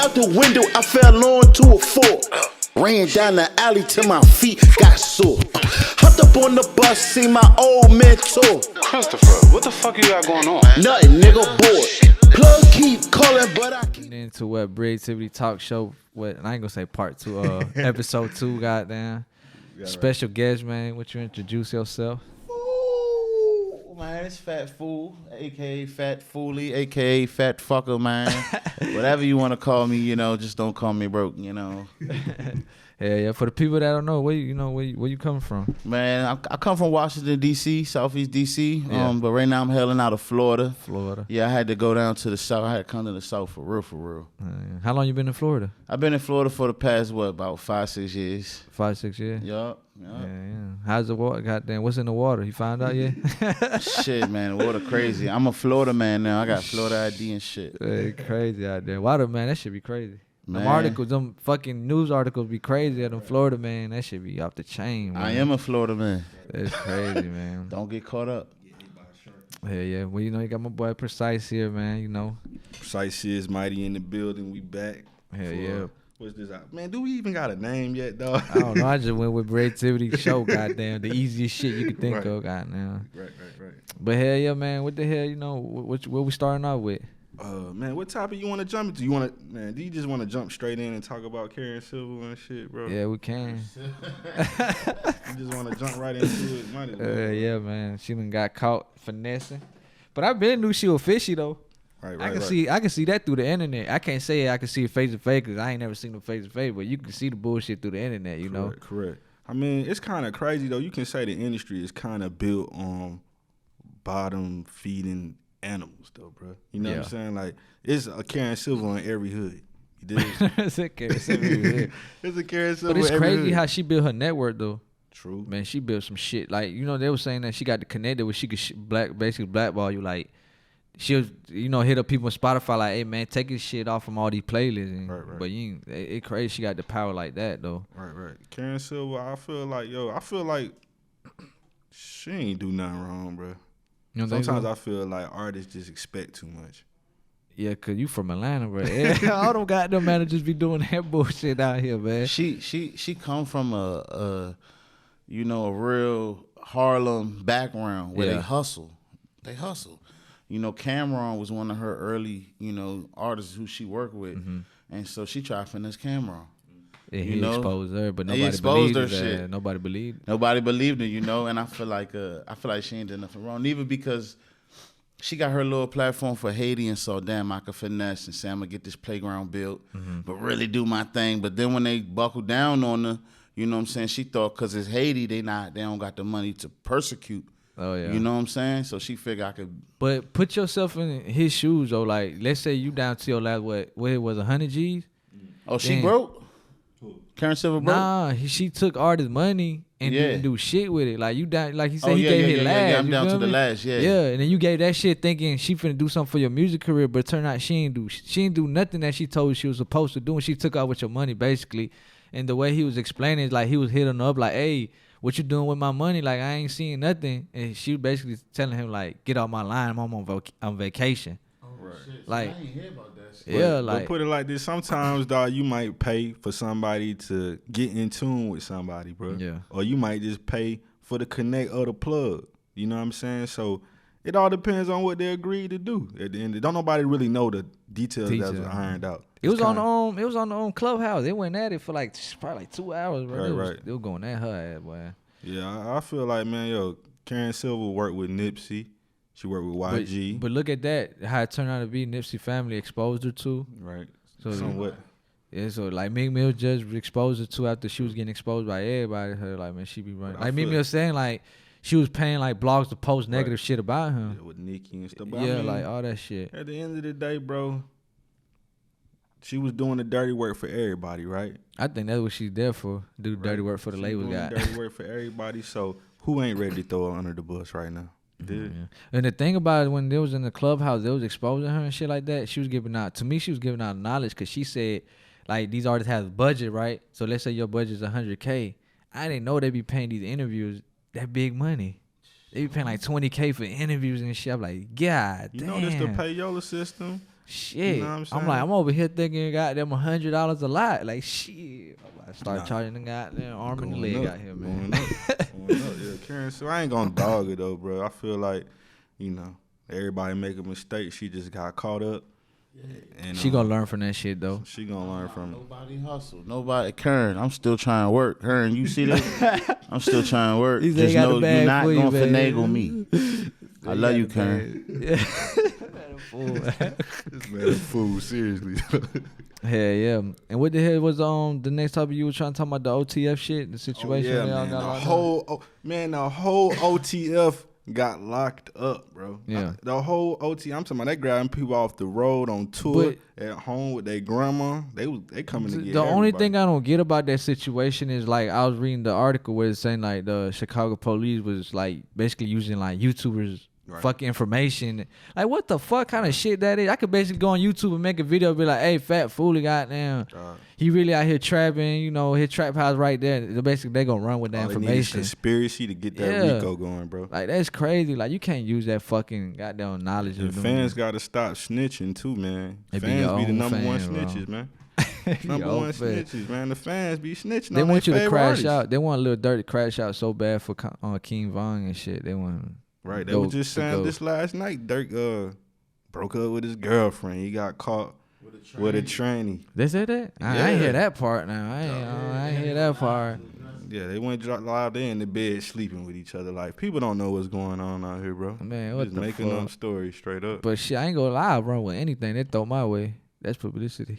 out the window, I fell onto a fork. Ran down the alley till my feet got sore. Hopped up on the bus, see my old mentor. Christopher, what the fuck you got going on? Nothing, nigga, bored. Plug keep calling, but I can't. Into what Breativity talk show. What? And I ain't gonna say part 2. Episode 2. Goddamn. Special guest, man. What you introduce yourself? Ooh, man, it's Fat Fool, aka Fat Foolie, aka Fat Fucker, man. Whatever you want to call me, you know, just don't call me broke, you know. Yeah. For the people that don't know, where you coming from? Man, I come from Washington D.C., Southeast D.C. Yeah. But right now I'm hailing out of Florida. Florida. Yeah, I had to go down to the south. I had to come to the south for real. How long you been in Florida? I've been in Florida for the past about 5-6 years. 5-6 years. Yup. Yeah. How's the water? Goddamn, what's in the water? You found out yet? Shit, man, the water crazy. I'm a Florida man now. I got Florida ID and shit. Hey, crazy out there. Water, man, that should be crazy. Man. Them articles, them fucking news articles be crazy at them Florida, man. That should be off the chain, man. I am a Florida man. That's crazy, man. Don't get caught up. Yeah. Well, you got my boy Precise here, man. You know. Precise is mighty in the building. We back. Yeah. What's this out? Man, do we even got a name yet, dog? I don't know. I just went with Breativity show, goddamn. The easiest shit you could think Right. of, goddamn. Right. But hell yeah, man. What the hell, what we starting off with? Man, what topic you want to jump into? Do you just want to jump straight in and talk about Karen Civil and shit, bro? Yeah, we can. You just want to jump right into it, might as well. Yeah, man. She done got caught finessing. But I been knew she was fishy though. Right. I can see that through the internet. I can't say I can see it face to face because I ain't never seen them face to face. But you can see the bullshit through the internet, you know. Correct. I mean, it's kind of crazy though. You can say the industry is kind of built on bottom feeding animals though, bro. You know what I'm saying? Like, it's a Karen Civil in every hood. You dig? It's a Karen Civil. It's a Karen Civil. But it's in every crazy hood. how she built her network though. True. Man, she built some shit. Like, they were saying that she got connected where she could basically blackball you. Like, she'll, hit up people on Spotify like, hey, man, take this shit off from all these playlists. And, Right. But it crazy she got the power like that, though. Right. Karen Silver, I feel like she ain't do nothing wrong, bro. You know Sometimes I feel like artists just expect too much. Yeah, because you from Atlanta, bro. All them goddamn managers be doing that bullshit out here, man. She come from a real Harlem background where they hustle. Cameron was one of her early, artists who she worked with. Mm-hmm. And so she tried to finesse Cameron. Yeah, he exposed her, but nobody exposed believed her her. shit. Nobody believed. Nobody believed her, and I feel like she ain't did nothing wrong. Neither because she got her little platform for Haiti and so damn I could finesse and say I'm gonna get this playground built, but really do my thing. But then when they buckled down on her, you know what I'm saying, she thought because it's Haiti, they don't got the money to persecute. Oh yeah. You know what I'm saying? So she figured I could. But put yourself in his shoes though. Like, let's say you down to your last what it was 100 G's. Oh, she broke? Karen Silver broke? Nah, she took artist money and didn't do shit with it. Like, you down, like he said, he gave his last. Yeah, I'm down to the last. Yeah, and then you gave that shit thinking she finna do something for your music career, but it turned out she ain't do nothing that she told you she was supposed to do, and she took out with your money basically. And the way he was explaining is like he was hitting her up like, hey, what you doing with my money? Like, I ain't seeing nothing. And she basically telling him like, get off my line, I'm on vacation. Oh, shit. Like, I ain't hear about that shit. Yeah, But put it like this: sometimes, dog, you might pay for somebody to get in tune with somebody, bro. Yeah. Or you might just pay for the connect or the plug. You know what I'm saying? So it all depends on what they agreed to do. At the end, don't nobody really know the details that was ironed out. It was on the Clubhouse. They went at it for probably 2 hours, bro. Right. They were going at her ass, boy. Yeah, I feel like, man, Karen Silver worked with Nipsey. She worked with YG. But look at that, how it turned out to be. Nipsey family exposed her to. Right. So somewhat. Yeah, so like Meek Mill just exposed her to after she was getting exposed by everybody. Her like, man, she be running. Like Meek Mill saying like she was paying like blogs to post negative shit about him. Yeah, with Nicki and stuff. But Yeah, I mean, like all that shit. At the end of the day, bro, she was doing the dirty work for everybody, right? I think that's what she's there for. Do dirty work for the label guy. Dirty work for everybody. So who ain't ready to throw her under the bus right now? Yeah. And the thing about it, when they was in the Clubhouse, they was exposing her and shit like that. She was giving out knowledge because she said, like, these artists have a budget, right? So let's say your budget is $100K. I didn't know they be paying these interviews that big money. They be paying like $20K for interviews and shit. I'm like, God damn. You know this the payola system. Shit. You know what I'm saying? I'm like, I'm over here thinking goddamn $100 a lot. Like, shit. I start Nah. charging the goddamn arm and the Going leg up, out here, man. Going up, yeah. Karen, so I ain't gonna dog it though, bro. I feel like, you know, everybody make a mistake. She just got caught up. And She gonna learn from that shit, though. She gonna learn from it. Nobody hustle. Nobody. Karen, I'm still trying to work. Karen, you see this? I'm still trying to work. He said he Just got the know bag you're not for you, gonna man. finagle me. I love you, Karen. This man a fool, seriously. Hell yeah. And what the hell was the next topic you were trying to talk about, the OTF shit, the situation yeah, they all man. got The locked up? whole OTF got locked up, bro. Yeah. The whole I'm talking about they grabbing people off the road on tour at home with their grandma. They coming to get The only everybody. thing I don't get about that situation is, like, I was reading the article where it's saying, like, the Chicago police was, like, basically using, like, YouTubers' fucking information. Like, what the fuck kind of shit that is? I could basically go on YouTube and make a video and be like, hey, Fat Foolie, goddamn, he really out here trapping, you know, his trap house right there. Basically, they gonna run with that All they need is information. conspiracy to get that Rico going, bro. Like, that's crazy. Like, you can't use that fucking goddamn knowledge. And of them. fans gotta stop snitching too, man. They be Fans your be the own number one fan, bro. snitches, man. Your Number own one fan. snitches, man. The fans be snitching. They on want you their to favorite crash artists. out. They want Lil Durk to crash out so bad for King Von and shit. They want Right. They were just saying this last night. Dirk broke up with his girlfriend. He got caught with a tranny. They said that? I ain't hear that part now. I ain't hear that part. Yeah, they went live. They in the bed sleeping with each other. Like, people don't know what's going on out here, bro. Man, what just the making fuck? up stories straight up. But shit, I ain't gonna lie, I run with anything they throw my way. That's publicity.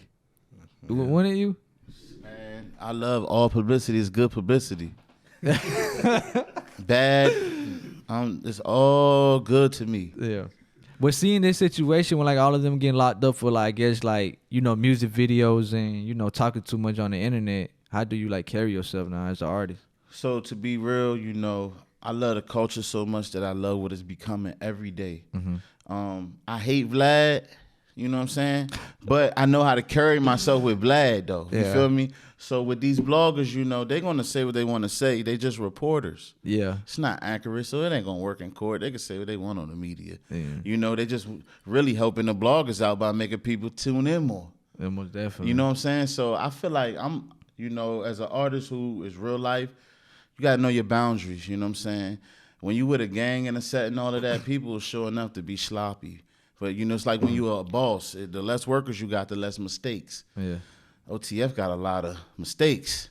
Wouldn't you? Man, I love all publicity. It's good publicity. Bad, it's all good to me. Yeah. But seeing this situation when, like, all of them getting locked up for, like, I guess, like, you know, music videos and, you know, talking too much on the internet, how do you, like, carry yourself now as an artist? So to be real, you know, I love the culture so much that I love what it's becoming every day. I hate Vlad, you know what I'm saying? But I know how to carry myself with Vlad, though. You feel me? So with these bloggers, you know, they're going to say what they want to say. They just reporters. Yeah. It's not accurate, so it ain't going to work in court. They can say what they want on the media. Yeah. You know, they just really helping the bloggers out by making people tune in more. Yeah, most definitely. You know what I'm saying? So I feel like I'm, you know, as an artist who is real life, you got to know your boundaries, you know what I'm saying? When you with a gang and a set and all of that, people are sure enough to be sloppy. But, you know, it's like when you're a boss, the less workers you got, the less mistakes. Yeah. OTF got a lot of mistakes.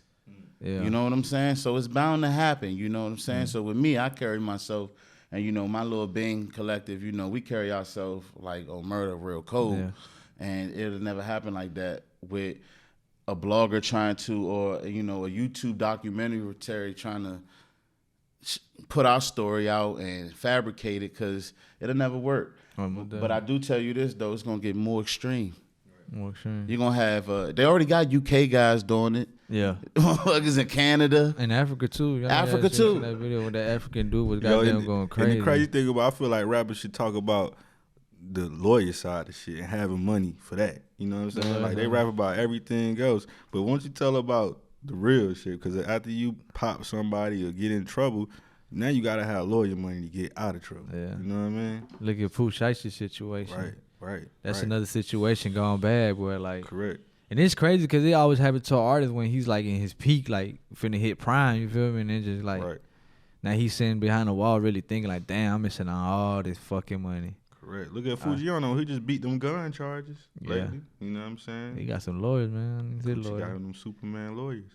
Yeah. You know what I'm saying? So it's bound to happen, you know what I'm saying? So with me, I carry myself, and, you know, my little Bing collective, you know, we carry ourselves like on murder real cold. Yeah. And it'll never happen like that with a blogger trying to, or, you know, a YouTube documentary trying to put our story out and fabricate it, because it'll never work. But I do tell you this, though, it's going to get more extreme. More extreme. You're going to have, they already got UK guys doing it. Yeah. Motherfuckers in Canada. And Africa, too. Y'all Africa, seen too. That video with that African dude was goddamn going crazy. And the crazy thing about, I feel like rappers should talk about the lawyer side of shit and having money for that. You know what I'm saying? Like, they rap about everything else, but once you tell about the real shit, because after you pop somebody or get in trouble, now you gotta have lawyer money to get out of trouble. Yeah. You know what I mean? Look at Pooh Shicey's situation. Right. That's another situation gone bad, boy. Like, correct. And it's crazy because they always have it to an artist when he's like in his peak, like finna hit prime. You feel me? And then just like now he's sitting behind the wall, really thinking like, damn, I'm missing on all this fucking money. Correct. Look at Fujiano. He just beat them gun charges lately. You know what I'm saying? He got some lawyers, man. He's a He lawyer. got them Superman lawyers.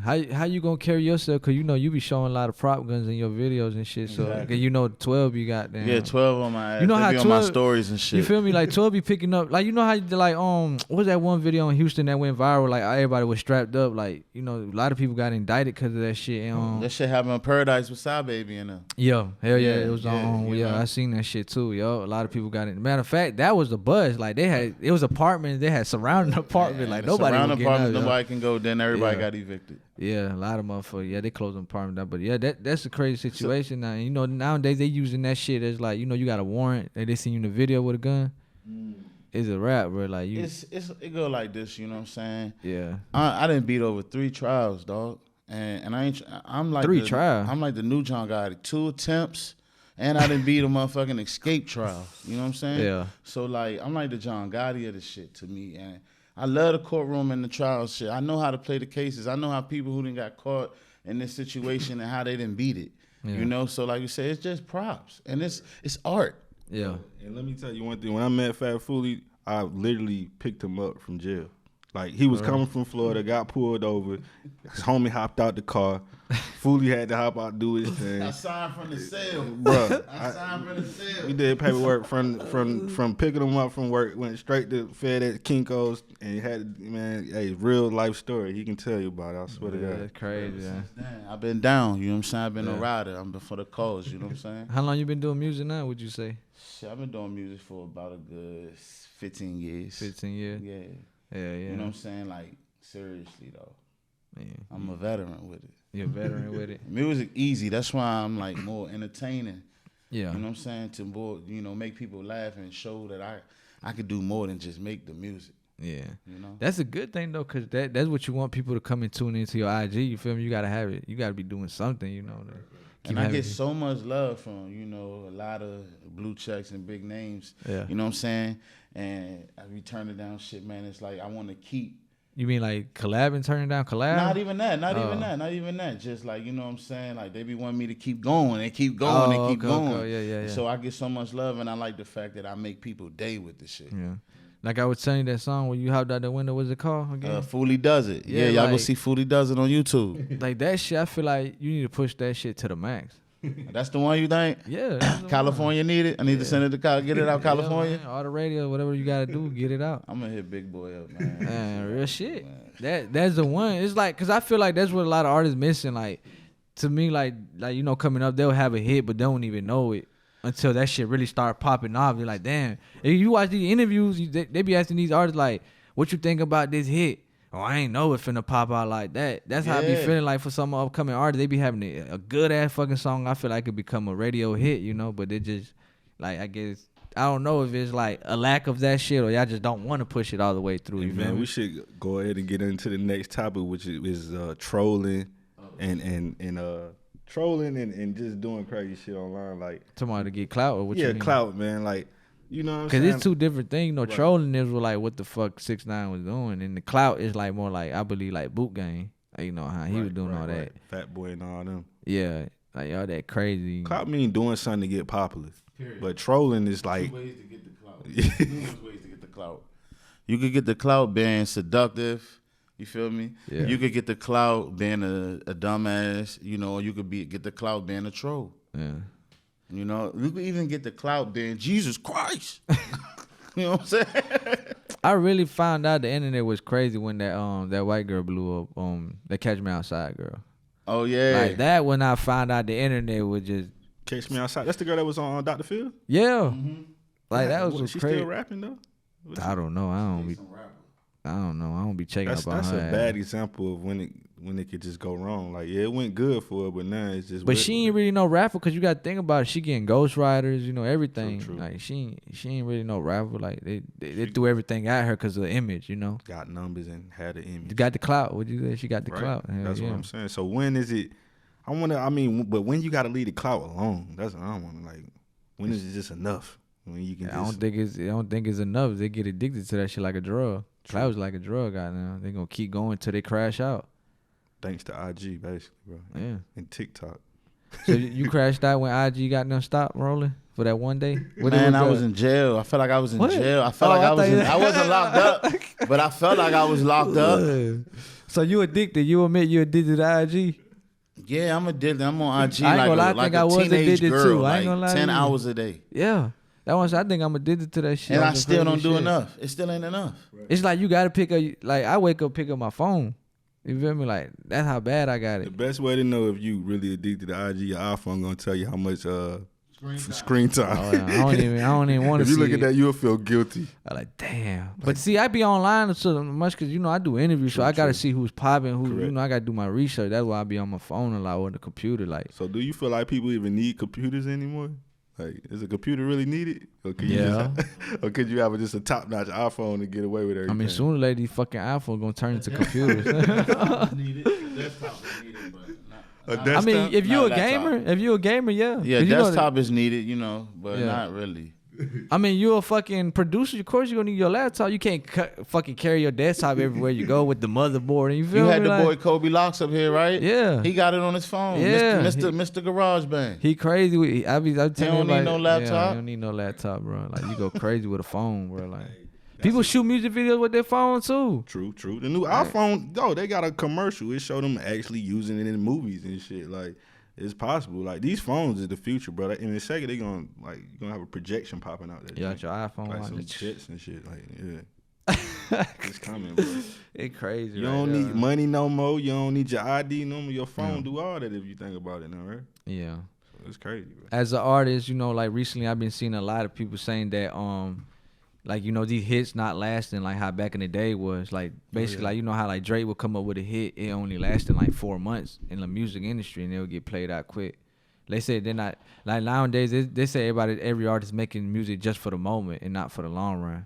How you gonna carry yourself? Cause you know you be showing a lot of prop guns in your videos and shit. So cause you know 12 you got there. Yeah, 12 on my ass. You know they how be 12, on my stories and shit. You feel me? Like 12 be picking up. Like, you know how like what was that one video in Houston that went viral? Like everybody was strapped up. Like, you know, a lot of people got indicted because of that shit. And, that shit happened in Paradise with Side Baby in them. Yeah, hell yeah, it was yeah, I seen that shit too, yo. A lot of people got it. Matter of fact, that was the buzz. Like it was apartments. They had surrounding apartment. Like nobody was getting out, nobody can go. Then everybody got evicted. Yeah, a lot of motherfuckers. Yeah, they closed them apartment down. But yeah, that's a crazy situation now. And, you know, nowadays they using that shit as like, you know, you got a warrant and they seen you in the video with a gun. It's a rap, bro. Like it go like this. You know what I'm saying? Yeah. I didn't beat over 3 trials, dog. And I'm like 3 trials. I'm like the new John guy. 2 attempts, And I didn't beat a motherfucking escape trial. You know what I'm saying? Yeah. So like, I'm like the John Gotti of the shit to me. And I love the courtroom and the trial shit. I know how to play the cases. I know how people who didn't got caught in this situation and how they didn't beat it. Yeah. You know, so like you say, it's just props. And it's art. Yeah. And let me tell you one thing. When I met Fat Foolie, I literally picked him up from jail. Like, he was coming from Florida, got pulled over. His homie hopped out the car. Foolie had to hop out and do his thing. I signed from the cell. Bruh, I signed from the cell. we did paperwork from picking him up from work, went straight to FedEx Kinko's, and he had, man, hey, real life story. He can tell you about it, I swear to God. That's crazy, yeah. Damn, I've been down, you know what I'm saying? I've been a rider. I'm been for the cause, you know what I'm saying? How long you been doing music now, would you say? Shit, I've been doing music for about a good 15 years. 15 years? Yeah. Yeah. You know what I'm saying? Like, seriously, though. Yeah. I'm a veteran with it. You're a veteran with it? Music easy. That's why I'm, like, more entertaining. Yeah. You know what I'm saying? To more, you know, make people laugh and show that I could do more than just make the music. Yeah. You know? That's a good thing, though, because that's what you want people to come and tune into your IG. You feel me? You got to have it. You got to be doing something, you know. And I get so much love from, you know, a lot of blue checks and big names. Yeah. You know what I'm saying? And I be turning down shit, man. It's like I want to keep. You mean like collabing, turning down collab? Not even that. Not even that. Just like, you know what I'm saying? Like, they be wanting me to keep going and keep going and keep going. Okay. Yeah. So I get so much love, and I like the fact that I make people day with this shit. Yeah. Like I was telling you that song when you hopped out the window, what's it called again? Foolie Does It. Yeah, y'all go like- see Foolie Does It on YouTube. Like that shit, I feel like you need to push that shit to the max. That's the one you think? Yeah. that's the California need it? I need to send it to get it out one. California? Yeah, man. All the radio, whatever you gotta do, get it out. I'm gonna hit Big Boy up, man. Man, real shit. Man. That's the one. It's like, cause I feel like that's what a lot of artists missing. Like, to me, like you know, coming up, they'll have a hit, but they don't even know it until that shit really start popping off. They're like, damn. If you watch these interviews, they be asking these artists like, what you think about this hit? Oh, I ain't know it finna pop out like that. That's how I be feeling like for some upcoming artists. They be having a good ass fucking song. I feel like it could become a radio hit, you know, but it just, like, I guess, I don't know if it's like a lack of that shit or y'all just don't want to push it all the way through. Hey, You man, feel we me? should go ahead and get into the next topic, which is trolling and trolling and just doing crazy shit online. Like, Tomorrow to get clout or what you mean? clout, man. Like, you know what I'm Because saying? it's two different things. You know, trolling is like what the fuck 6ix9ine was doing. And the clout is like more like, I believe, like boot game. Like, you know, how he was doing all that. Right. Fat Boy and all them. Yeah. Like all that crazy. Clout mean doing something to get popular. Period. But trolling is like, Two ways to get the clout. Numerous ways to get the clout. You could get the clout being seductive. You feel me? Yeah. You could get the clout being a dumbass. You know, or you could get the clout being a troll. Yeah. You know, you could even get the clout being Jesus Christ. You know what I'm saying? I really found out the internet was crazy when that white girl blew up. That Catch Me Outside girl. Oh yeah. Like that when I found out the internet was just Catch Me Outside. That's the girl that was on Dr. Phil? yeah. Like that was She crazy. still rapping though? I don't know. I don't know. I don't be checking That's up on her. a bad example of when it could just go wrong. Like, yeah, it went good for her, but now it's just. But she ain't really no rapper because you got to think about it. She getting ghostwriters, you know, everything. True. Like she ain't really no rapper. Like they threw everything at her because of the image, you know. got numbers and had an image. You got the clout. What you say? She got the Right. clout. Hell That's yeah. what I'm saying. So when is it? But when you got to leave the clout alone? That's what I want to like. When is it just enough? When you can. I don't think it's enough. They get addicted to that shit like a drug. Clout is like a drug right now. They gonna keep going till they crash out. Thanks to IG, basically, bro. Yeah. And TikTok. So you crashed out when IG got them stopped rolling for that one day? Man, I was in jail. I felt like I was in What? jail. I felt like I I was. thought I wasn't locked up, but I felt like I was locked up. So you addicted? You admit you addicted to IG? Yeah, I'm addicted. I'm on IG I ain't like gonna lie, I a, like think a I was teenage addicted girl, too. I like ain't gonna lie to 10 you. hours a day. Yeah. That one, I think I'm addicted to that shit. And on I some still don't crazy do shit. enough. It still ain't enough. It's like you gotta pick up. Like I wake up, pick up my phone. You feel me? Like that's how bad I got The it. best way to know if you really addicted to IG, your iPhone gonna tell you how much screen time. Oh, yeah. I don't even want to If see you look at it. that, you'll feel guilty. I like damn. But see, I be online so much because you know I do interviews, so I gotta see who's popping, who Correct. you know I gotta do my research. That's why I be on my phone a lot or the computer. Like So do you feel like people even need computers anymore? Like, is a computer really needed? Or could you Yeah. or could you have just a top-notch iPhone to get away with everything? I mean, sooner or later these fucking iPhone gonna turn into computers. Desktop is needed, but not. A I desktop? mean, if you Not a a laptop. gamer, yeah. Yeah, 'Cause you know desktop is needed, but Yeah. not really. I mean, you're a fucking producer. Of course, you're gonna need your laptop. You can't fucking carry your desktop everywhere you go with the motherboard. And you feel You me? had the Like, boy Kobe Locks up here, right? Yeah. He got it on his phone. Yeah. Mr. GarageBand. He crazy. I be telling don't need everybody, no laptop. Yeah, you don't need no laptop, bro. Like you go crazy with a phone, bro. Like people shoot music videos with their phone too. True. The new iPhone, they got a commercial. It showed them actually using it in movies and shit. Like, it's possible. Like, these phones is the future, bro. In a second, you're gonna have a projection popping out there. Yeah, your iPhone. Like some on jets and shit. Like, yeah. It's coming, bro. It crazy. You right don't there. need money no more. You don't need your ID no more. Your phone do all that if you think about it now, right? Yeah. So it's crazy, bro. As an artist, like recently I've been seeing a lot of people saying that like these hits not lasting like how back in the day was. Like basically like how like Drake would come up with a hit, it only lasted like 4 months in the music industry and it would get played out quick. They say they're not like nowadays they say every artist making music just for the moment and not for the long run.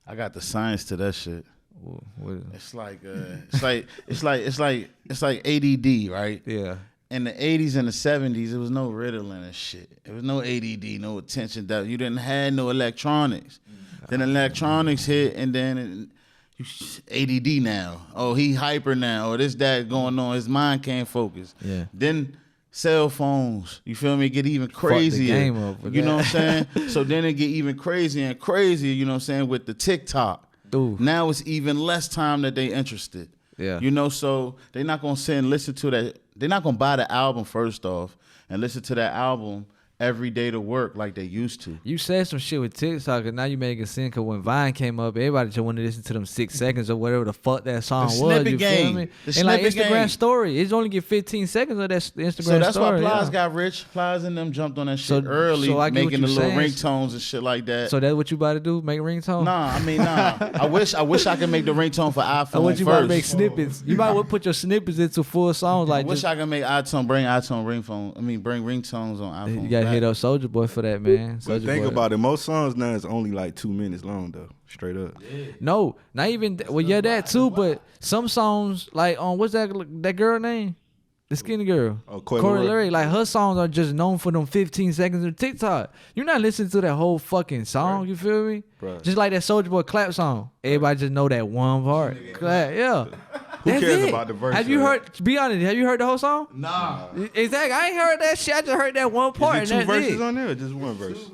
I got the science to that shit. What is it? It's like ADD, right? Yeah. In the 80s and the 70s, there was no Ritalin and shit. There was no ADD, no attention depth. You didn't have no electronics. Then electronics hit, and then ADD now. Oh, he hyper now. Or this, that going on. His mind can't focus. Yeah. Then cell phones, you feel me, get even crazier. Fuck the game up with you know that. what I'm saying? So then it get even crazier and crazier, you know what I'm saying, with the TikTok. Ooh. Now it's even less time that they interested. Yeah. So they're not gonna sit and listen to that. They're not gonna buy the album first off and listen to that album every day to work like they used to. You said some shit with TikTok, and now you make it sense. Cause when Vine came up, everybody just wanted to listen to them 6 seconds or whatever the fuck that song was. snippet You game. feel me? The And like snippet Instagram game. story, it's only get 15 seconds of that Instagram So that's story. why Plies yeah. got rich. Plies and them jumped on that So- shit early, so I get what making the you little saying. ringtones and shit like that. So that's what you about to do? Make ringtone? Nah. I wish I could make the ringtone for iPhone Or what you first. about to make snippets? You might want to put your snippets into full songs. I Like wish just, I could make bring ringtones on iPhone. you gotta back. hit up Soulja Boy for that, man. But Soulja think Boy. about it. Most songs now is only like 2 minutes long, though. Straight up. No, not even. Well, yeah, that too. But some songs, like what's that girl name? The skinny girl. Oh, Corey Larry. Like her songs are just known for them 15 seconds of TikTok. You're not listening to that whole fucking song. You feel me? Right. Just like that Soulja Boy clap song. Everybody just know that one part. Clap, yeah. Who That's cares it. about the verse? Have you heard? Be honest. Have you heard the whole song? Nah. Exactly. I ain't heard that shit. I just heard that one part. Is there And two that's verses it. on there or just one verse?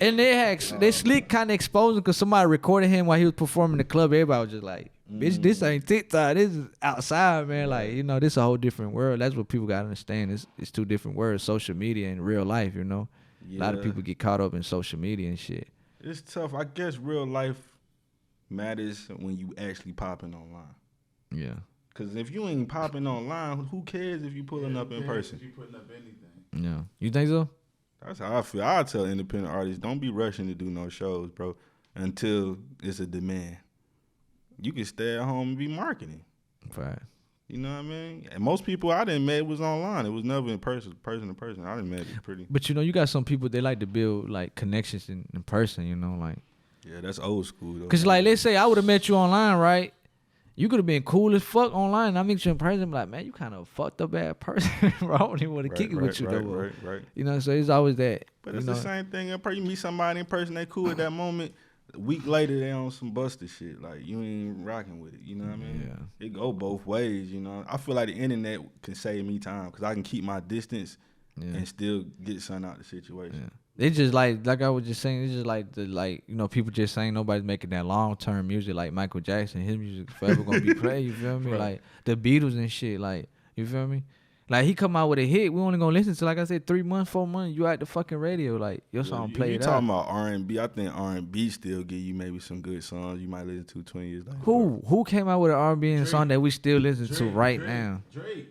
And they slick kind of exposing because somebody recorded him while he was performing in the club. Everybody was just like, bitch, this ain't TikTok. This is outside, man. Like, this is a whole different world. That's what people got to understand. It's two different worlds, social media and real life, A lot of Yeah. people get caught up in social media and shit. It's tough. I guess real life matters when you actually popping online. Yeah. Because if you ain't popping online, who cares if you pulling up in person? You putting up anything. Yeah. You think so? That's how I feel. I tell independent artists, don't be rushing to do no shows, bro, until it's a demand. You can stay at home and be marketing. Right. You know what I mean? And most people I didn't met was online. It was never in person to person. I didn't met it pretty. But you got some people, they like to build like connections in person, like. Yeah, that's old school though. Cause like, let's say I would have met you online, right? You could have been cool as fuck online. And I meet you in person, like, man, you kind of fucked up bad person, bro. I don't even want to kick it with you, though. Right. So it's always that. But it's the same thing. You meet somebody in person, they cool at that moment. A week later, they on some busted shit. Like, you ain't rocking with it. You know what I mean? Yeah. It go both ways, I feel like the internet can save me time because I can keep my distance and still get something out of the situation. Yeah. It's just like I was just saying, it's just like people just saying nobody's making that long-term music like Michael Jackson. His music forever gonna be played, you feel me? Right. Like the Beatles and shit, like, you feel me? Like he come out with a hit, we only gonna listen to, like I said, 3 months, 4 months, you at the fucking radio, like your song played You out. talking about R&B, I think R&B still give you maybe some good songs you might listen to 20 years later. Who came out with an R&B song that we still listen to right now? Drake.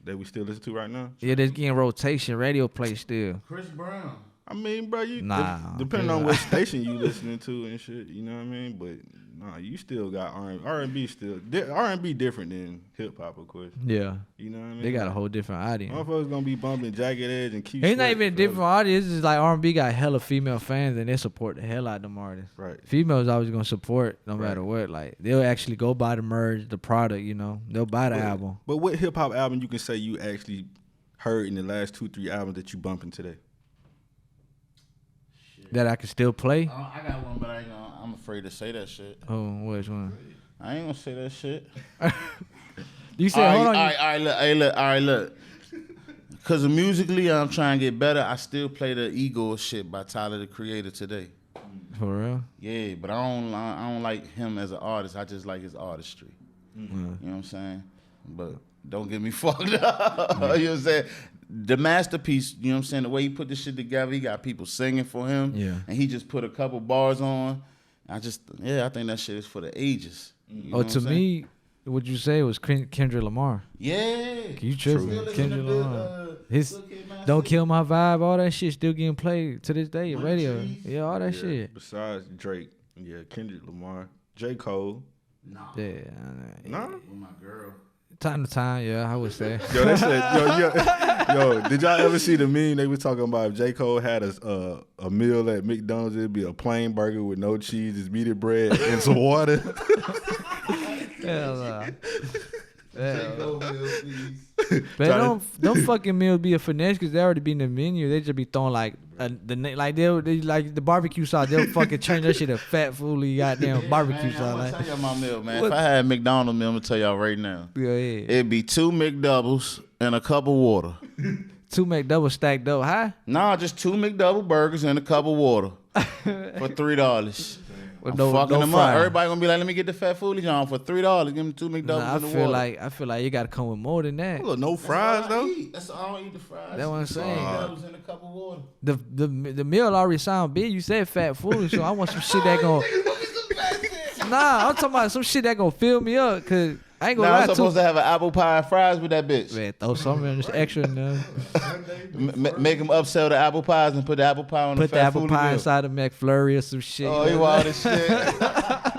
That we still listen to right now? Yeah, that's getting rotation, radio play still. Chris Brown. I mean, bro, depending yeah. on what station you listening to and shit, you know what I mean? But nah, you still got R&B still. R&B different than hip hop, of course. Yeah. You know what I mean? They got a whole different audience. Motherfuckers gonna be bumping Jagged Edge and Keith It's Sweat not even a forever. different audience. It's just like R&B got hella female fans and they support the hell out of them artists. Right. Females always gonna support no matter what. Like they'll actually go buy the merge, the product. You know, they'll buy the album. But what hip hop album you can say you actually heard in the last 2-3 albums that you bumping today? That I can still play. I got one, but I'm afraid to say that shit. Oh, which one? I ain't gonna say that shit. You said, hold on. All right, look. Because musically, I'm trying to get better. I still play the Ego shit by Tyler, the Creator, today. For real? Yeah, but I don't like him as an artist. I just like his artistry. Mm-hmm. You know what I'm saying? But don't get me fucked up. You know what I'm saying? The masterpiece, you know what I'm saying? The way he put this shit together, he got people singing for him. Yeah. And he just put a couple bars on. I think that shit is for the ages. You know what To I'm saying? me, what you say was Kendrick Lamar. Yeah. You tripping? Still Kendrick listen to Lamar. His Don't Kill My Vibe, all that shit still getting played to this day, radio. Yeah, all that shit. Besides Drake, Kendrick Lamar, J. Cole. Yeah. Nah? With my girl. Time to time, yeah, I would say. Yo, they said, yo, did y'all ever see the meme? They were talking about if J. Cole had a meal at McDonald's, it'd be a plain burger with no cheese, just meated bread and some water. Hell no. But don't fucking meals be a finesse because they already be in the menu. They just be throwing like they like the barbecue sauce. They'll fucking change that shit to Fat Foolie goddamn barbecue sauce. I'm gonna Like, tell y'all my meal, man. If I had McDonald's meal, I'm gonna tell y'all right now. yeah. It'd be 2 McDoubles and a cup of water. 2 McDouble stacked up high. Nah, just 2 McDouble burgers and a cup of water for $3. With I'm no fucking them fry. up. Everybody gonna be like, let me get the Fat Foolie John for $3. Give them 2 McDoubles Nah, and the water. I feel like you gotta come with more than that. Look, no fries though. That's all I eat the fries. That's what I'm saying. McDoubles and a cup of water. The meal already sound big. You said Fat Foolie, so I want some shit that gon' Nah, I'm talking about some shit that gonna fill me up, cause I ain't gonna Now lie I'm to supposed to have an apple pie and fries with that bitch. man, throw something just extra in there. Make them upsell the apple pies and put the apple pie on Put the the Fat apple Foolie pie meal. inside the McFlurry or some shit. Oh, he wild as shit.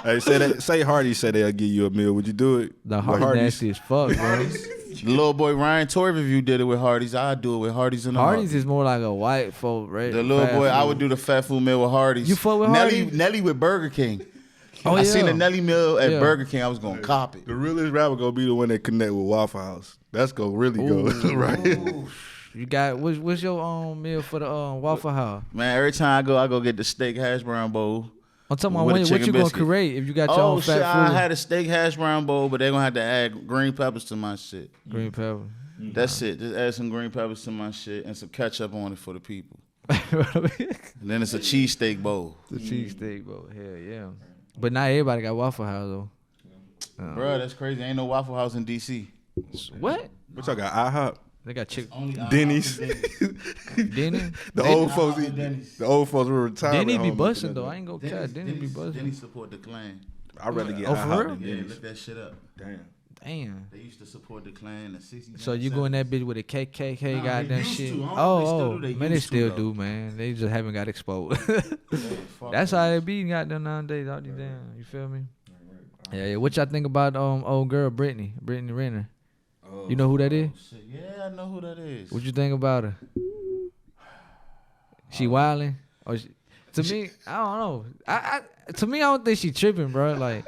Hey, say Hardy said they'll give you a meal. Would you do it? The With Hardy Hardee's? nasty as fuck, bro. The little boy Ryan Toy Review did it with Hardee's. I'd do it with Hardee's in the Hardy's is more like a white folk, right? The little Fast boy, I food. would do the Fat Food meal with Hardee's. You fuck with Nelly, Hardee's? Nelly with Burger King. Oh, I yeah. seen the Nelly meal at Yeah. Burger King. I was gonna cop it. The realest rapper gonna be the one that connect with Waffle House. That's gonna really go right. You got what's your meal for the Waffle House? Man, every time I go get the steak hash brown bowl. I'm talking about With a what chicken you gonna biscuit. create if you got your Oh own shit, Fat I Food had a steak hash brown bowl, but they're gonna have to add green peppers to my shit. green pepper. That's it. Just add some green peppers to my shit and some ketchup on it for the people. And then it's a cheesesteak bowl. The cheesesteak, bro. Hell yeah. But not everybody got Waffle House though. Bro, that's crazy. Ain't no Waffle House in DC. What? What y'all got? IHOP, They got chicken. Only Denny's. Denny. The old folks eat. The old folks were retired. Denny be busting though. I ain't gonna care. Denny be Denny's busting. support the Klan. I'd rather get Oh, for IHOP real? than Yeah, Denny's. look that shit up. Damn. Damn. They used to support the Klan, the 60s. So you go in that bitch with a KKK Nah, goddamn they used shit. to. I don't know if they still do. They Man, they used to, still though. do, man. They just haven't got exposed. Fuck That's them. how they be goddamn nowadays. All these damn, you feel me? Yeah. What y'all think about old girl Brittany Renner? You know who that is? Shit, yeah, I know who that is. What you think about her? She wildin'? Or to me, I don't know. To me, I don't think she tripping, bro. Like,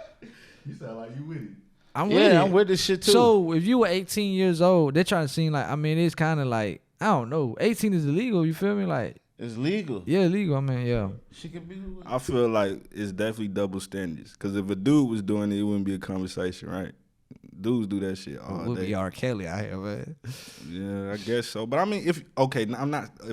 You sound like you with it. I'm with it. Yeah, I'm with this shit too. So if you were 18 years old, they're trying to seem like, I mean, it's kind of like, I don't know. 18 is illegal. You feel me? Like, it's legal. yeah, illegal. I mean, yeah. She could be who. I feel like it's definitely double standards. Because if a dude was doing it, it wouldn't be a conversation, right? Dudes do that shit all Would day. be R. Kelly out here, man. Yeah, I guess so. But I mean, if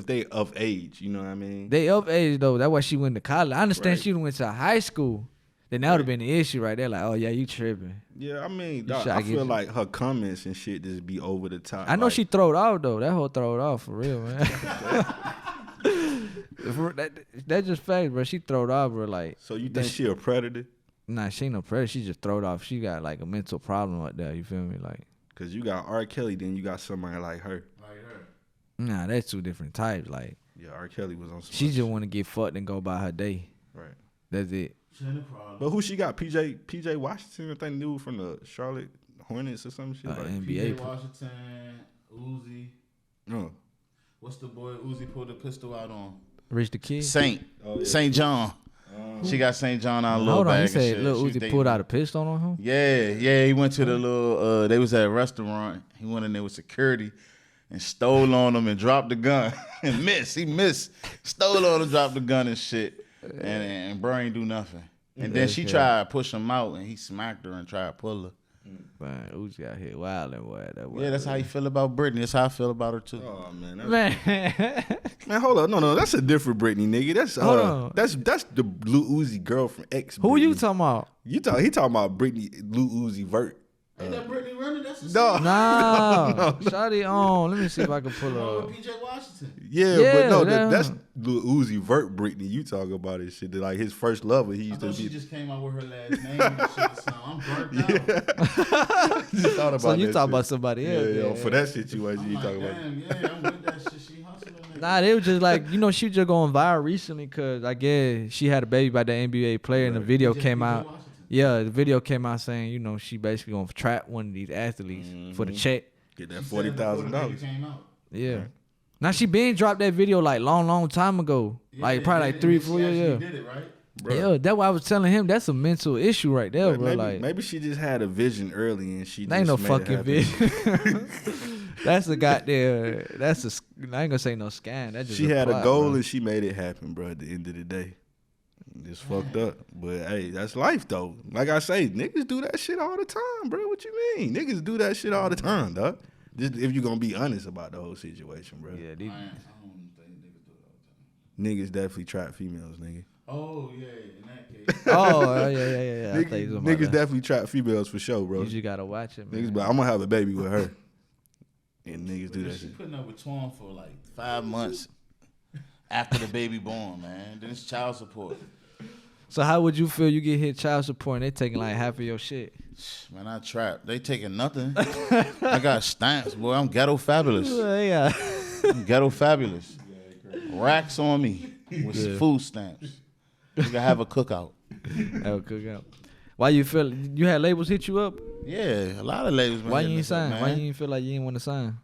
they of age, you know what I mean? They of age though. That's why she went to college. I understand Right. she went to high school. Then that would have been the issue right there. Like, oh yeah, you tripping. Yeah, I mean, You dog, should I get feel you. like her comments and shit just be over the top. I know like, she throwed off though. That whole throwed off for real, man. that just fact, bro. She throwed off, bro. Like, So you think she a predator? nah, she ain't no predator. She just throwed off. She got like a mental problem like that. You feel me? Like, Because you got R. Kelly, then you got somebody like her. nah, that's two different types. Like, Yeah, R. Kelly was on some She other just shit. want to get fucked and go by her day. Right. That's it. But who she got? PJ Washington, I think, dude from the Charlotte Hornets or some shit. Like, NBA. PJ Washington, Uzi. no. What's the boy Uzi pulled the pistol out on? Rich the Kid. Saint. Oh, yeah. St. John. She got St. John out a little Hold on, bag you and said shit. Lil She was Uzi dating pulled him. out a pistol on him? Yeah, he went to the little, they was at a restaurant. He went in there with security and stole on him and dropped the gun and missed. He missed. Stole on him, dropped the gun and shit. And bro ain't do nothing. And then she tried to push him out and he smacked her and tried to pull her. Man, Uzi got hit wild and what? Yeah, that's how you feel about Britney. That's how I feel about her too. Oh man, Man. man, hold up, no, that's a different Britney, nigga. That's Hold on. that's the Lil Uzi girl from X. Who Britney. you talking about? He talking about Britney, Lil Uzi Vert. Ain't that Britney running? That's the No, Nah. Shawty on. Let me see if I can pull her up. PJ Washington. yeah, Yeah, but no, yeah. that's Lil Uzi Vert Britney. You talk about this shit. That, like his first lover, he I used thought to she be. just came out with her last name and shit. So I'm burnt out. Just thought about So you that talking shit. about somebody Yeah, else? yeah, for that situation, I'm you like, talking about. damn, yeah, I'm with that shit. She hustling. Nigga. Nah, they was just like, you know, she was just going viral recently because I guess she had a baby by the NBA player and the video came out. Washington. Yeah, the video came out saying, you know, she basically gonna trap one of these athletes for the check. Get that She said it before the baby $40,000. came out. Yeah. Now she been dropped that video like long time ago. Like probably like 3-4 years. Yeah. Yeah. Did it right? Yeah, that's why I was telling him that's a mental issue right there, But bro. maybe, Like maybe she just had a vision early and she that ain't just no made it fucking happen. vision. That's a goddamn. That's a. I ain't gonna say no scam. That just She had plot, a goal bro. and she made it happen, bro. At the end of the day, it's fucked up. But hey, that's life though. Like I say, niggas do that shit all the time, bro. What you mean? Niggas do that shit all the time, dog. Just if you gonna be honest about the whole situation, bro. Yeah, these, I don't think niggas do it all the time. Niggas definitely trap females, nigga. Oh yeah, in that case. oh yeah. I thought you was talking about Niggas that. definitely trap females for sure, bro. You just gotta watch it, man. Niggas, but I'm gonna have a baby with her, and niggas do But that she shit. putting up with Twan for like 5 months after the baby born, man. Then it's child support. So how would you feel you get hit child support and they taking like half of your shit? Man, I trap. They taking nothing. I got stamps, boy. I'm ghetto fabulous. Yeah. I'm ghetto fabulous. Racks on me with food stamps. We can have a cookout. That would cook out. Why you feel you had labels hit you up? Yeah, a lot of ladies. been Why you hitting ain't us up, sign? man. Why you ain't feel like you ain't want to sign?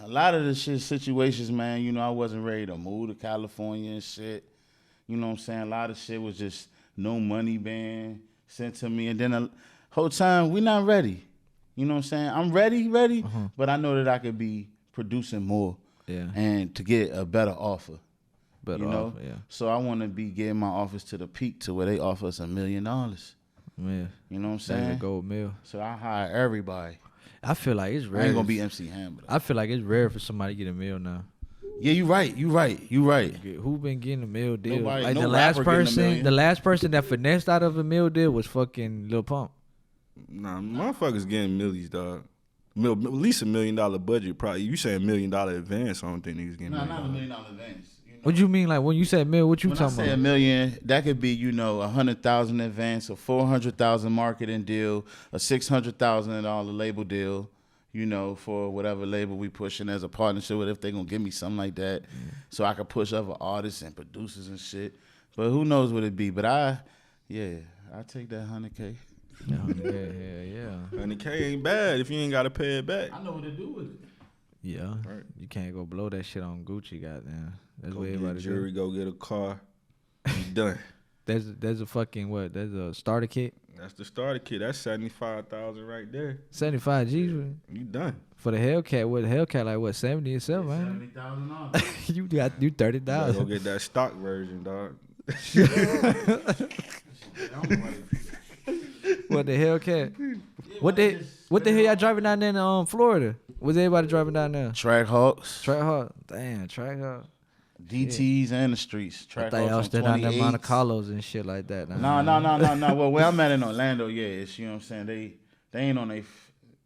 A lot of the shit situations, man, you know, I wasn't ready to move to California and shit. You know what I'm saying? A lot of shit was just no money being sent to me. And then the whole time, we not ready. You know what I'm saying? I'm ready, but I know that I could be producing more Yeah. and to get a better offer. Better you know? off, yeah. So I want to be getting my offers to the peak to where they offer us $1 million. Yeah. You know what I'm That's a saying? gold meal. So I hire everybody. I feel like it's rare. I ain't going to be MC Hammer. I feel like it's rare for somebody to get a meal now. Yeah, you right. Who been getting a meal deal? Nobody- like no the last rapper getting a person, million. the last person that finessed out of a meal deal was fucking Lil Pump. Nah, motherfuckers getting millies, dog. At least $1 million budget, probably. You saying $1 million advance? I don't think niggas getting. No, $1 not million. $1 million advance. You know? What you mean? Like when you said meal, what you When I talking say about? $1 million, that could be, you know, 100,000 advance, a 400,000 marketing deal, a $600,000 label deal, you know, for whatever label we pushing as a partnership with, if they gonna give me something like that, so I could push other artists and producers and shit. But who knows what it be? But I take that 100K. Yeah. 100K ain't bad if you ain't gotta pay it back. I know what to do with it. Yeah. Right. You can't go blow that shit on Gucci, goddamn. That's Go what get everybody jewelry, do. go get a car. You done. There's a fucking what? There's a starter kit. That's the starter kit. That's 75,000 right there. 75 G's You done. for the Hellcat. What Hellcat like? What 70 itself, man? $70,000. You got you You gotta 30,000. go get that stock version, dog. What the Hellcat? What the hell y'all driving down there in Florida? Was everybody driving down there? Track Hawks, Track Hawk. Damn, Track Hawk. DTs, and the streets. I Track thought y'all Hawks was still on down there Monte 28s. Carlos and shit like that. No. Well, where I'm at in Orlando, yeah, it's, you know what I'm saying. They ain't on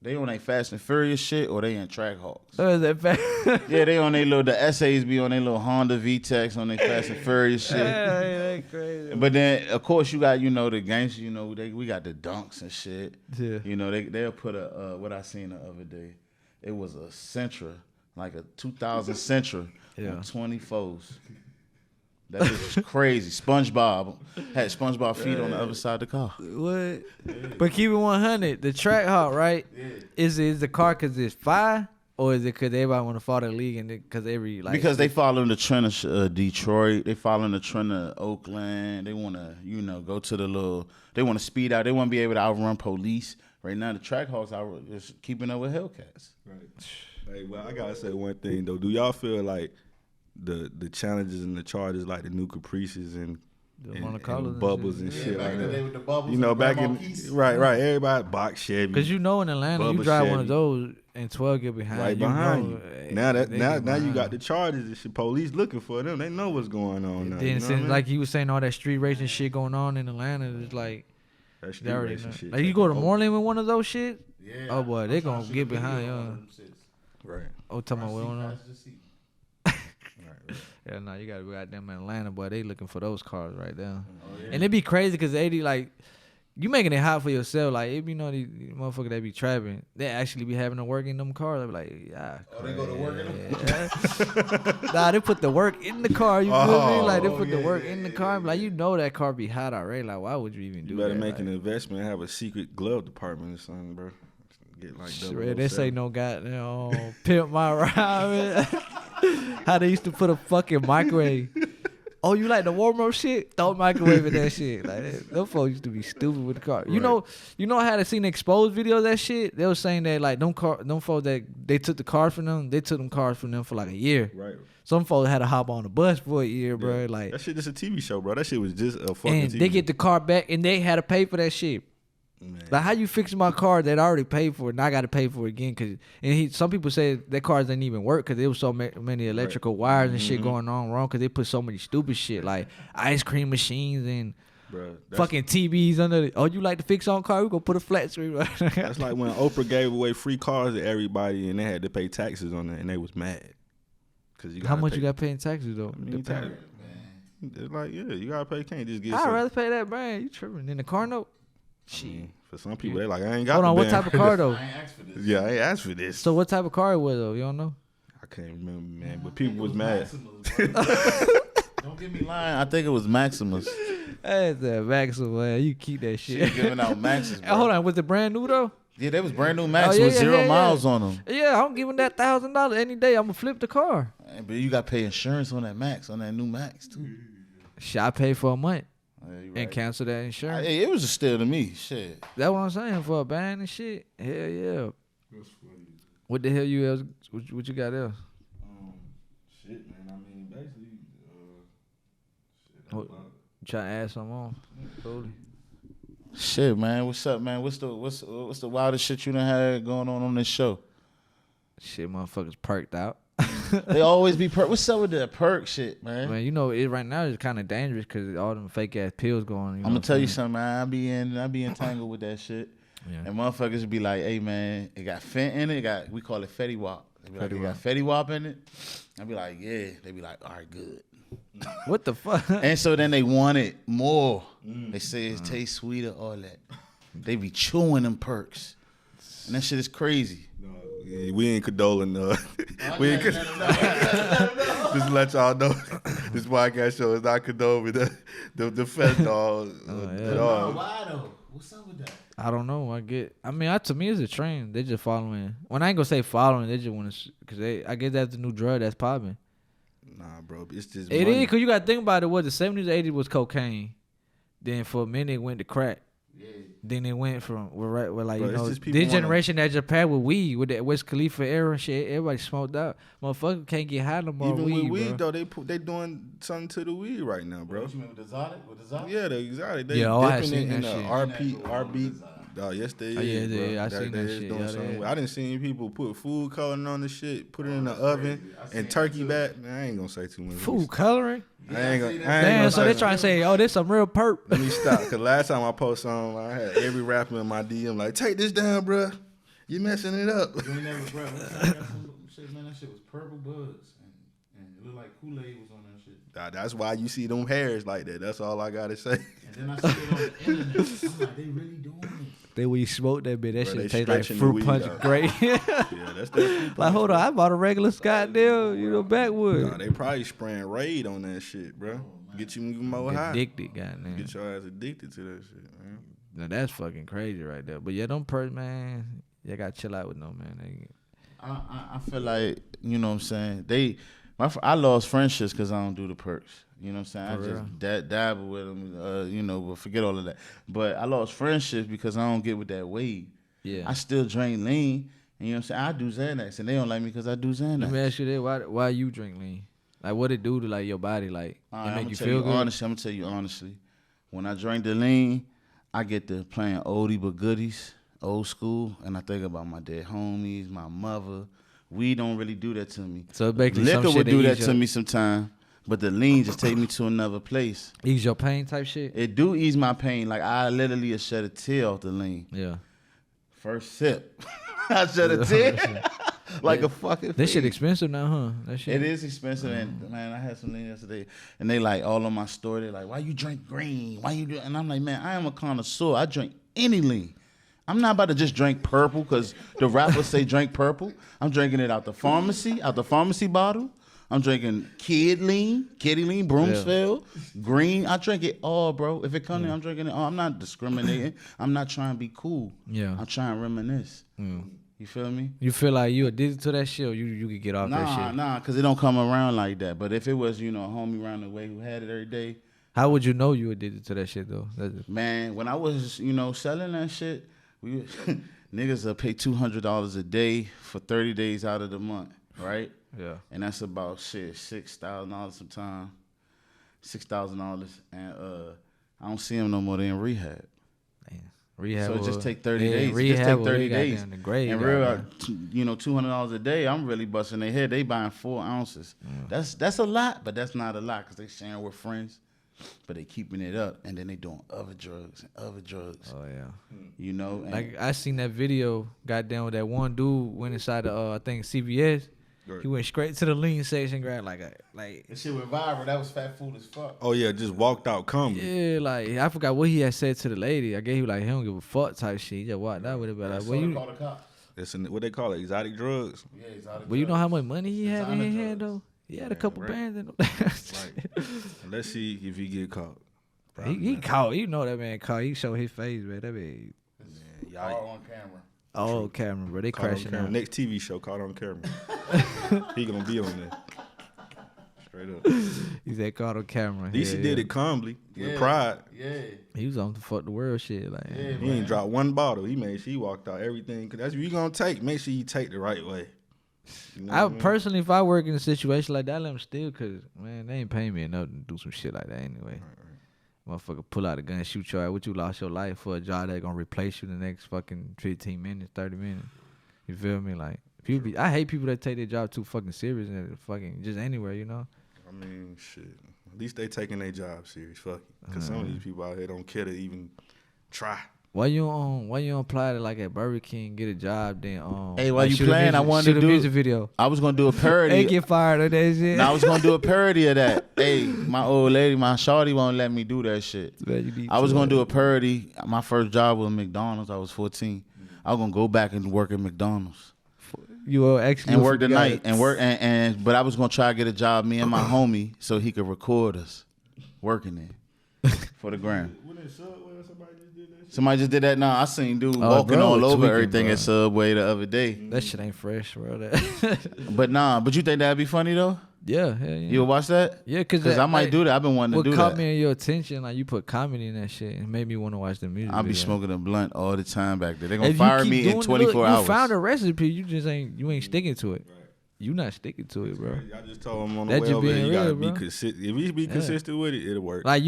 they on a Fast and Furious shit, or they in Track Hawks. Oh, is that fact? Yeah, they on they little, the essays be on their little Honda VTEX on their Fast and Furious shit. Hey, that crazy. But then, of course, you got, you know, the gangsters, you know, we got the dunks and shit. Yeah. You know, they'll put a, what I seen the other day, it was a Sentra like a 2000 Sentra Yeah. on 24s. That bitch was crazy. SpongeBob had SpongeBob feet on the other side of the car. What? But keep it 100. The track hawk, right? Yeah. Is the car because it's fire, or is it because everybody want to follow the league and because every like? Because they following the trend of Detroit, they following the trend of Oakland. They want to, go to the little. They want to speed out. They want to be able to outrun police. Right now, the track hawks are just keeping up with Hellcats. Right. Hey, well, I gotta say one thing though. Do y'all feel like the challenges and the charges, like the new Caprices and bubbles and shit like that? With the bubbles, back in right, everybody box Chevy. Because in Atlanta, you drive one of those and 12 get behind. Right you. behind you. Now you behind. got the charges and shit. Police looking for them. They know what's going on now. Then You know what I mean? like you was saying, all that street racing shit going on in Atlanta, it's like That street they already racing know. shit. Like you go to Moreland with one of those shit. Yeah. Oh boy, they gonna get behind you. Right. Oh, talking about what on? Right. Yeah, no, you gotta be out them in Atlanta, boy. They looking for those cars right there. Oh, yeah. And it be crazy because they like you making it hot for yourself. Like if you know these motherfuckers that be trapping, they actually be having to work in them cars. They be like, yeah. Oh, they go to work in them? Nah, they put the work in the car. You feel me? Like they put the yeah, work yeah, in the yeah, car. yeah. Like you know that car be hot already. Like why would you even do You better that? make Like, an investment and have a secret glove department or something, bro. Get like shit, they say 007. no goddamn pimp my ride. Man. How they used to put a fucking microwave. Oh, you like the warm up shit? Throw a microwave in that shit. Like that. Those folks used to be stupid with the car. You know how they seen the exposed video of that shit? They was saying that like them folks that they took the cars from them, they took them cars from them for like a year. Right. Some folks had to hop on the bus for a year, bro. Yeah. Like That shit just a TV show, bro. That shit was just a fucking and TV they show. get the car back and they had to pay for that shit. Man. Like how you fix my car that I already paid for it and I got to pay for it again? Cause some people say that cars didn't even work because there was so many electrical wires and shit going on wrong because they put so many stupid shit like ice cream machines and Bruh, fucking TVs under the. Oh, you like to fix on car? We gonna put a flat screen. That's like when Oprah gave away free cars to everybody and they had to pay taxes on it and they was mad. Cause How much you got paying taxes though? I mean, it's like, yeah, you gotta pay. You can't just get. I'd rather pay that brand. You tripping in the car note? I mean, for some people, they like, I ain't got. Hold on, the what band type of for car this. though? I ain't asked for this. Yeah, I ain't asked for this. So what type of car it was though? You don't know? I can't remember, man. But people was mad. Don't get me lying. I think it was Maximus. That's that Maxima, man. You keep that She shit. giving out Maxes, Hey, bro. hold on, was it brand new though? Yeah, they was brand new Max yeah, with yeah, 0 yeah, miles yeah. on them. Yeah, I'm giving that $1,000 any day. I'm gonna flip the car. But you got to pay insurance on that Max, on that new Max too. Shit, I paid for a month Yeah, you and right. cancel that insurance. Hey, it was a steal to me. Shit. That's what I'm saying for a band and shit. Hell yeah. What the hell you else? What you got else? Shit, man. I mean, basically, What, you trying to add something on? Foolie? Shit, man. What's up, man? What's the wildest shit you done had going on this show? Shit, motherfuckers perked out. They always be perk. What's up with that perk shit, man? Man, you know it right now is kind of dangerous because all them fake ass pills going. You know I'm gonna what tell you saying? something, man. I be entangled with that shit. Yeah. And motherfuckers be like, hey, man, it got fent in it. We call it Fetty Wap. They be like, it got Fetty Wap in it. I be like, yeah. They be like, all right, good. What the fuck? And so then they want it more. They say it tastes sweeter, all that. They be chewing them perks. And that shit is crazy. yeah, we ain't condoling. We ain't. Just to let y'all know, this podcast show is not condoning the fentanyl at all. Why though? What's up with that? I don't know. I mean, to me, it's a trend. They just following. When I ain't gonna say following, they just want to, cause I guess that's the new drug that's popping. Nah, bro, it's just It money. is, cause you gotta think about it. What the 70s, 80s was cocaine. Then for a minute it went to crack. Yeah. Then it went from where like Bro, you it's know just people this wanna- generation that Japan with weed with that West Khalifa era and shit. Everybody smoked out. Motherfucker can't get high no more. Even weed, with weed bro. though, they doing something to the weed right now, bro. What you mean with the Zodic? With the Zodic? Yeah, the exotic. They Yeah, I had dipping seen it in that the shit. RB. Oh, yes, they is. Oh, yeah, bro. yeah, I seen that is shit. doing Yeah, something they with- is. I didn't see people put food coloring on the shit, put it in the oven, and turkey back. Man, I ain't gonna say too much. Food coloring. I ain't gonna. Damn, so they trying to say, oh, this some real perp. Let me stop, cause last time I posted something, I had every rapper in my DM like, take this down, bro. You messing it up. You ain't never, bro. Shit, man, that shit was purple buds. And It looked like Kool-Aid was on that shit. That's why you see them hairs like that. That's all I gotta say. And then I see it on the internet. I'm like, they really doing it. Then when you smoke that bitch, that Bro, shit they taste like stretching the fruit weed punch out. grape. Yeah, that's that. Like, hold on, I bought a regular Scott deal, backwood. Nah, they probably spraying Raid on that shit, bro. Get you even more high. Addicted, goddamn. Get your ass addicted to that shit, man. Now that's fucking crazy right there. But yeah, them perks, man, you gotta chill out with them, man. I feel like, you know what I'm saying? I lost friendships because I don't do the perks. You know what I'm saying? For I just dabble with them, but forget all of that. But I lost friendships because I don't get with that wave. Yeah. I still drink lean, and you know what I'm saying? I do Xanax, and they don't like me because I do Xanax. Let me ask you this: why you drink lean? Like, what it do to like your body? Like, it make you feel good? Honestly, I'm gonna tell you honestly. When I drink the lean, I get to playing oldie but goodies, old school, and I think about my dead homies, my mother. Weed don't really do that to me. So basically, liquor some would shit do that to me sometime, but the lean just take me to another place. Ease your pain type shit. It do ease my pain. Like I literally shed a tear off the lean. Yeah. First sip, I shed a tear like a fucking. This shit fiend. expensive now, huh? That shit. It is expensive, and man, I had some lean yesterday, and they like all on my story. They like, why you drink green? Why you do? And I'm like, man, I am a connoisseur. I drink any lean. I'm not about to just drink purple because the rappers say drink purple. I'm drinking it out the pharmacy bottle. I'm drinking kitty lean, Broomsfield, green. I drink it all, bro. If it comes in, I'm drinking it all. I'm not discriminating. I'm not trying to be cool. Yeah. I'm trying to reminisce. You feel me? You feel like you addicted to that shit, or you could get off that shit? Nah, because it don't come around like that. But if it was, a homie around the way who had it every day. How would you know you addicted to that shit, though? Man, when I was, selling that shit, niggas will pay $200 a day for 30 days out of the month, right? Yeah. And that's about $6,000 sometimes. $6,000. And I don't see them no more. They in rehab. Damn. Rehab. So it just take 30 days. Rehab It just take 30 days. In the grave, and real, $200 a day, I'm really busting their head. They buying 4 ounces. That's a lot, but that's not a lot because they sharing with friends. But they keeping it up, and then they doing other drugs. Oh yeah. And Like I seen that video. Goddamn, with that one dude went inside the I think CVS. Right. He went straight to the lean section, grabbed like that shit went viral. That was fat food as fuck. Oh yeah, just walked out coming. yeah, like I forgot what he had said to the lady. I guess he was like he don't give a fuck type shit. He just walked out with it, but like, well, Call the cops. It's what they call it, exotic drugs. Yeah, exotic well, you know drugs. how much money he had in his Designer hand drugs. though. He had a couple right. bands in him. Right. Let's see if he get caught. He caught. You know that man caught. He showed his face, man. That man. All on camera. Oh, camera, bro. They Caught on crashing camera. out. Next TV show, caught on camera. He gonna be on there. Straight up. He said caught on camera. At least he did it calmly with pride. Yeah. He was on the fuck the world shit. Like, Yeah, He ain't dropped one bottle. He made sure he walked out everything. Cause that's what you gonna take. Make sure you take the right way. You know I what mean? personally, if I work in a situation like that, I let him steal, cause man, they ain't paying me enough to do some shit like that anyway. Motherfucker pull out a gun, shoot your ass. What you lost your life for a job that gonna replace you the next fucking 15 minutes, 30 minutes. You feel me? Like people I hate people that take their job too fucking serious and fucking just anywhere, I mean, shit. At least they taking their job serious. Fuck it. Cause some of these people out here don't care to even try. Why you don't apply to like at Burger King, get a job, then Hey, while like, you shoot a playing, music- I wanted shoot to a do music video. I was gonna do a parody. They get fired of that shit. I was gonna do a parody of that. Hey, my old lady, my shawty won't let me do that shit. Man, you need I was to, gonna do a parody. My first job was McDonald's. I was 14. I was gonna go back and work at McDonald's You will actually and work the night and work but I was gonna try to get a job, me and my homie, so he could record us working there for the gram. Somebody just did that. Nah, I seen dude walking bro, all over tweaking, everything bro. at Subway the other day. That shit ain't fresh, bro. But you think that'd be funny though? Yeah, hell yeah. You would watch that? Yeah, cause I might do that. I've been wanting to what do caught that. me in your attention, like you put comedy in that shit, and made me want to watch the music. I'll be video. smoking a blunt all the time back there. They're gonna If you fire keep me in doing it, 24 look, hours. You found a recipe, you just ain't sticking to it. You not sticking to it, bro. I just told him on the That way just over there, being you gotta real, be bro. consistent. If you be consistent with it, it'll work. Like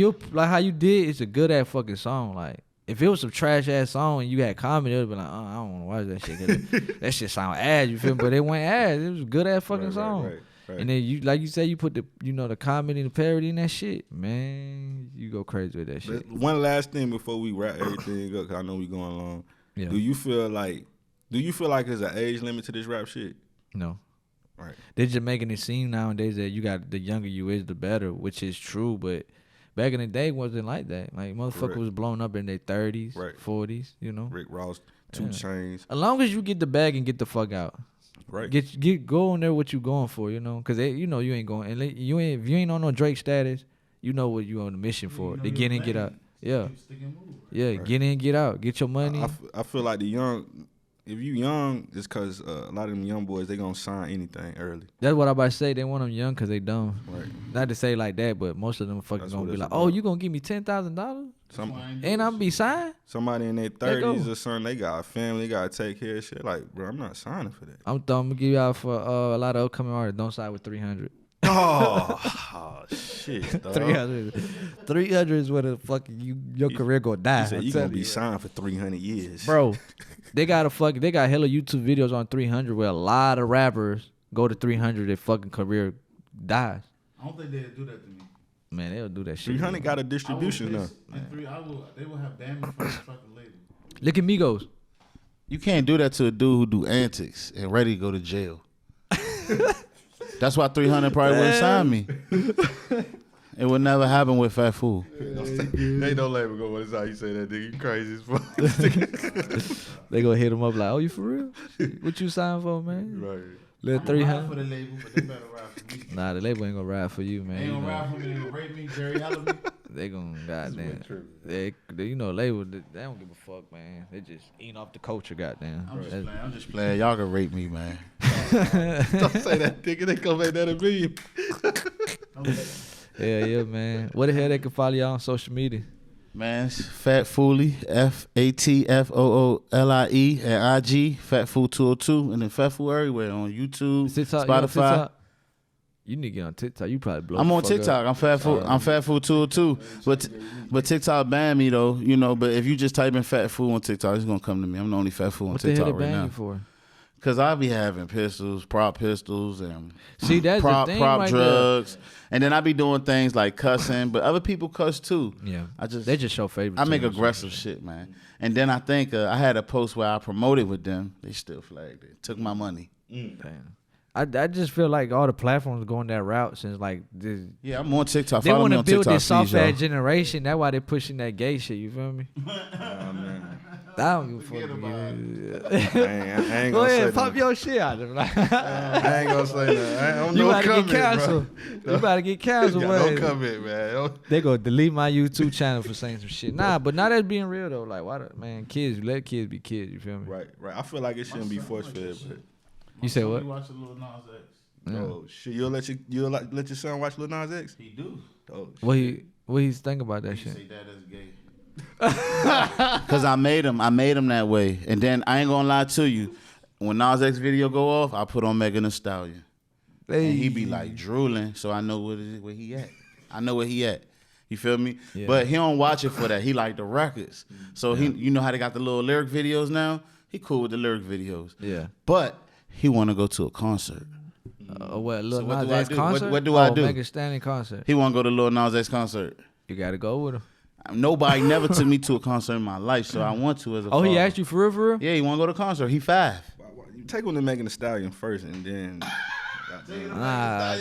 how you did, it's a good ass fucking song. Like if it was some trash ass song and you had comedy, it would be like, I don't want to watch that shit. 'Cause that shit sound ass. You feel me? But it went ass. It was a good ass fucking song. Right. And then you, like you said, you put the comedy and the parody in that shit. Man, you go crazy with that shit. One last thing before we wrap everything up, 'cause I know we going long. Yeah. Do you feel like there's an age limit to this rap shit? No. Right. They're just making it seem nowadays that you got the younger you is, the better, which is true. But back in the day, it wasn't like that. Like motherfucker Correct. was blown up in their 30s, Right. 40s. You know. Rick Ross, 2 Chainz. As long as you get the bag and get the fuck out. Right. Go on there what you going for, you know, cause you know you ain't going, and if you ain't on no Drake status, you know what you on the mission for. To get in, get out. Yeah, yeah, Right. get in, get out, get your money. I feel like if you young, it's because a lot of them young boys, they gonna sign anything early. That's what I about to say. They want them young cause they dumb. Right. Not to say like that, but most of them fucking That's gonna what be it's like, about. oh, you gonna give me $10,000? Ain't I'm be signed? Somebody in their Let go. 30s or something, they got a family, they gotta take care of shit. Like, bro, I'm not signing for that. I'm gonna give you out for a lot of upcoming artists. Don't side with 300. Oh, shit, dog. 300 is where the fucking your career gonna die. He said I'm you gonna telling be you. signed for 300 years. Bro, they got hella YouTube videos on 300 where a lot of rappers go to 300 their fucking career dies. I don't think they'd do that to me. Man, they'll do that shit. 300 got a distribution now. They will have banned me from the fucking label. Look at Migos. You can't do that to a dude who do antics and ready to go to jail. That's why 300 probably wouldn't sign me. It would never happen with Fat Fool. They don't label go. What is how you say that, nigga? You crazy as fuck. They gonna hit him up like, oh, you for real? What you signed for, man? Right. Little I'm gonna ride for 300. the label, but they better ride for me. Nah, the label ain't gonna ride for you, man. They ain't You gonna know, ride for me. They gonna rape me, Jerry Heller. they gonna goddamn. They you know, label. They don't give a fuck, man. They just eating off the culture, goddamn. I'm just playing. Y'all can rape me, man. Don't say that, nigga. They gonna make that a million. Yeah, man. What the hell they can follow y'all on social media? Man, it's Fat Foolie, FATFOOLIE at IG, Fat Fool 202, and then Fat Fool everywhere on YouTube, TikTok, you on Spotify. TikTok? You need to get on TikTok. You probably blow. I'm the on fuck TikTok. up. I'm Fat Fool. I'm Fat Fool 202. But TikTok banned me though, you know. But if you just type in Fat Fool on TikTok, it's gonna come to me. I'm the only Fat Fool on What the hell TikTok they right ban now. you for? Cause I be having pistols, prop pistols, and See, that's prop the thing prop right drugs, and then I be doing things like cussing, but other people cuss too. Yeah, I they just show favorites. I make aggressive shit, man. And then I think I had a post where I promoted with them. They still flagged it. Took my money. Damn. I just feel like all the platforms are going that route since like this. Yeah, I'm on TikTok. They Follow want me to on build TikTok, this soft please, y'all. ass generation. That's why they pushing that gay shit. You feel me? I don't give a fuck. I ain't Go gonna say ahead, pop nothing. your shit out there. Like, I ain't gonna say that. I'm you no about to get comment, canceled. bro. You about to get canceled. Yeah, man. don't comment, man. They gonna delete my YouTube channel for saying some shit. Nah, but now that's being real though. Like, why, man? Kids, let kids be kids. You feel me? Right. I feel like it shouldn't be force fed, but You say what? You watch a little Nas X. Yeah. oh shit, you'll let your son watch Lil Nas X? He do. Oh, What he's think about that You shit? say that as gay. Cause I made him that way, and then I ain't gonna lie to you. When Nas X video go off, I put on Megan Thee Stallion, and he be like drooling, so I know where he at. I know where he at. You feel me? Yeah. But he don't watch it for that. He like the records. So he, you know how they got the little lyric videos now. He cool with the lyric videos. Yeah. But he want to go to a concert. What? Lil So what Nas do I X do? concert? What do I Oh, do? Megan Thee Stallion concert. He want to go to Lil Nas X concert. You gotta go with him. Nobody never took me to a concert in my life, so I want to as a Oh, he father. asked you for real, for real? Yeah, he want to go to concert. He 5. you take one to Megan Thee Stallion first, and then Nah.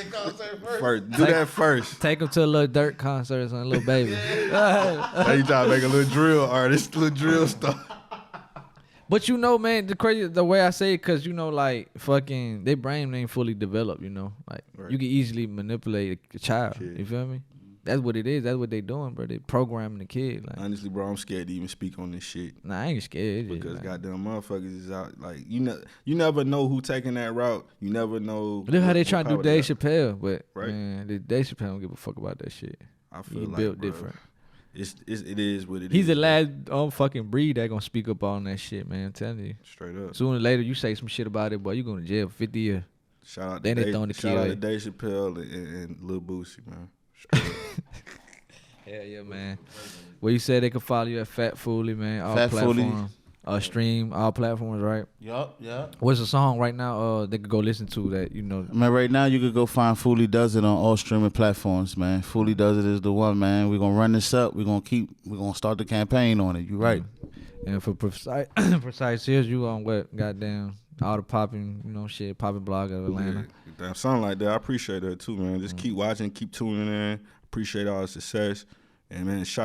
first do that first. Take him to a little Dirt concert or something, little baby. Now you trying to make a little drill artist, little drill star. But you know, man, the way I say it, cause you know, like fucking, their brain ain't fully developed. You know, like Right. you can easily manipulate a child. Kid. You feel me? That's what it is. That's what they doing, bro. They programming the kid. Like, Honestly, bro, I'm scared to even speak on this shit. nah, I ain't scared. It's just, Because like, goddamn motherfuckers is out like you never know who taking that route. You never know. look how they what trying to do power they Dave got. Chappelle, but Right. man, Dave Chappelle don't give a fuck about that shit. I feel He like built bro, different. It is what it is. He's the bro. last fucking breed that gonna speak up on that shit, man. I'm telling you. Straight up. Sooner or later, you say some shit about it, boy, you going to jail for 50 years. Shout out Then to they throwing the Shout kid out to away. Dave Chappelle and Lil Boosie, man. Straight up. Hell yeah, man. Well, you said they could follow you at Fat Foolie, man. All Fat Foolie. platforms. Stream, all platforms, right? Yup. What's the song right now they could go listen to that, you know? Man, right now you could go find Foolie Does It on all streaming platforms, man. Foolie Does It is the one, man. We're gonna run this up. We're gonna start the campaign on it. You right. And for precise ears, you on what? Goddamn, all the popping, popping blog of Atlanta. Yeah, damn, something like that. I appreciate that too, man. Just keep watching, keep tuning in. Appreciate all the success. And man, shout